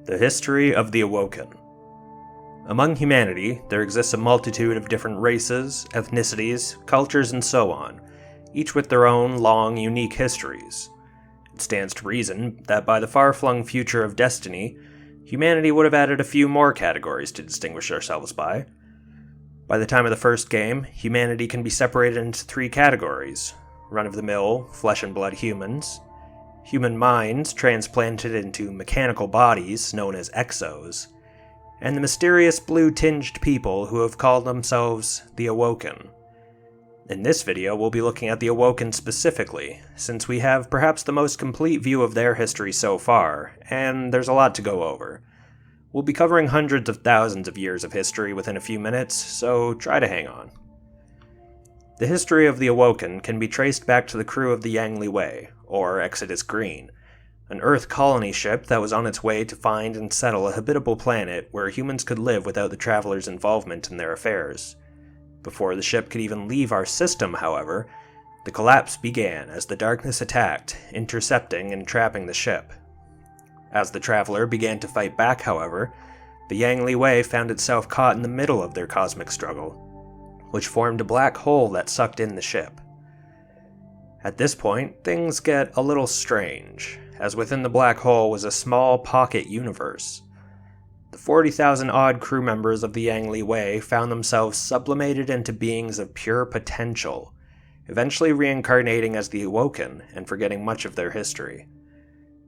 The history of the Awoken. Among humanity, there exists a multitude of different races, ethnicities, cultures, and so on, each with their own long, unique histories. It stands to reason that by the far-flung future of destiny, humanity would have added a few more categories to distinguish ourselves by. By the time of the first game, humanity can be separated into three categories: run-of-the-mill, flesh-and-blood humans, human minds transplanted into mechanical bodies known as exos, and the mysterious blue-tinged people who have called themselves the Awoken. In this video, we'll be looking at the Awoken specifically, since we have perhaps the most complete view of their history so far, and there's a lot to go over. We'll be covering hundreds of thousands of years of history within a few minutes, so try to hang on. The history of the Awoken can be traced back to the crew of the Yang Wei, or Exodus Green, an Earth colony ship that was on its way to find and settle a habitable planet where humans could live without the travelers' involvement in their affairs. Before the ship could even leave our system, however, the collapse began as the darkness attacked, intercepting and trapping the ship. As the traveler began to fight back, however, the Yang Wei found itself caught in the middle of their cosmic struggle, which formed a black hole that sucked in the ship. At this point, things get a little strange, as within the black hole was a small pocket universe. The 40,000-odd crew members of the Yang Wei found themselves sublimated into beings of pure potential, eventually reincarnating as the Awoken and forgetting much of their history.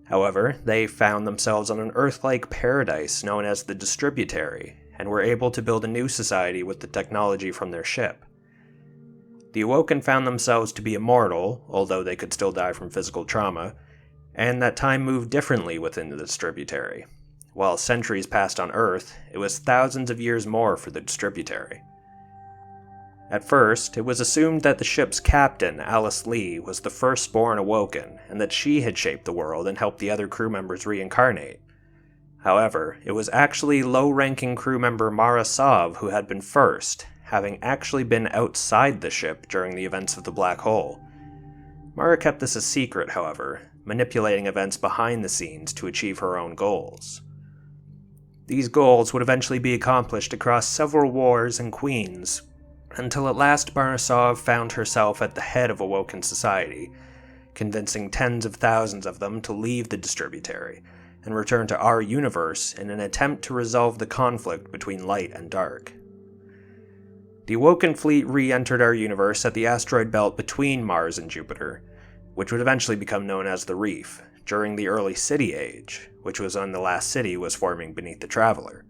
However, they found themselves on an Earth-like paradise known as the Distributary, and were able to build a new society with the technology from their ship. The Awoken found themselves to be immortal, although they could still die from physical trauma, and that time moved differently within the Distributary. While centuries passed on Earth, it was thousands of years more for the Distributary. At first, it was assumed that the ship's captain, Alice Lee, was the firstborn Awoken, and that she had shaped the world and helped the other crew members reincarnate. However, it was actually low-ranking crew member Marasenna who had been first, having actually been outside the ship during the events of the black hole. Mara kept this a secret, however, manipulating events behind the scenes to achieve her own goals. These goals would eventually be accomplished across several wars and queens, until at last Marasenna found herself at the head of Awoken society, convincing tens of thousands of them to leave the Distributary and return to our universe in an attempt to resolve the conflict between light and dark. The Awoken fleet re-entered our universe at the asteroid belt between Mars and Jupiter, which would eventually become known as the Reef, during the early City Age, which was when the last city was forming beneath the Traveler.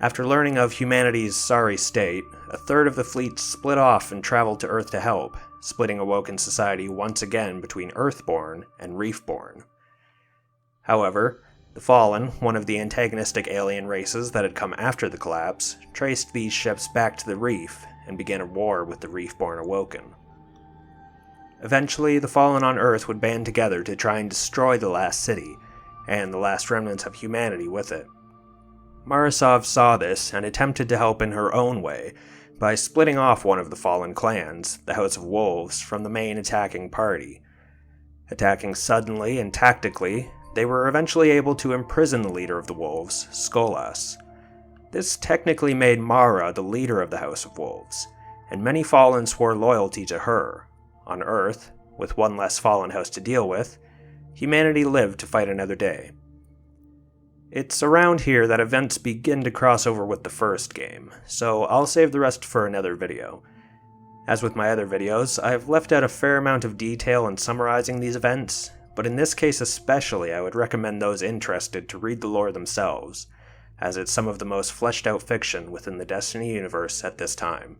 After learning of humanity's sorry state, a third of the fleet split off and traveled to Earth to help, splitting Awoken society once again between Earthborn and Reefborn. However, the Fallen, one of the antagonistic alien races that had come after the collapse, traced these ships back to the Reef and began a war with the Reefborn Awoken. Eventually, the Fallen on Earth would band together to try and destroy the last city, and the last remnants of humanity with it. Marasenna saw this and attempted to help in her own way by splitting off one of the Fallen clans, the House of Wolves, from the main attacking party. Attacking suddenly and tactically, they were eventually able to imprison the leader of the Wolves, Skolas. This technically made Mara the leader of the House of Wolves, and many Fallen swore loyalty to her. On Earth, with one less Fallen house to deal with, humanity lived to fight another day. It's around here that events begin to cross over with the first game, so I'll save the rest for another video. As with my other videos, I've left out a fair amount of detail in summarizing these events, but in this case especially I would recommend those interested to read the lore themselves, as it's some of the most fleshed out fiction within the Destiny universe at this time.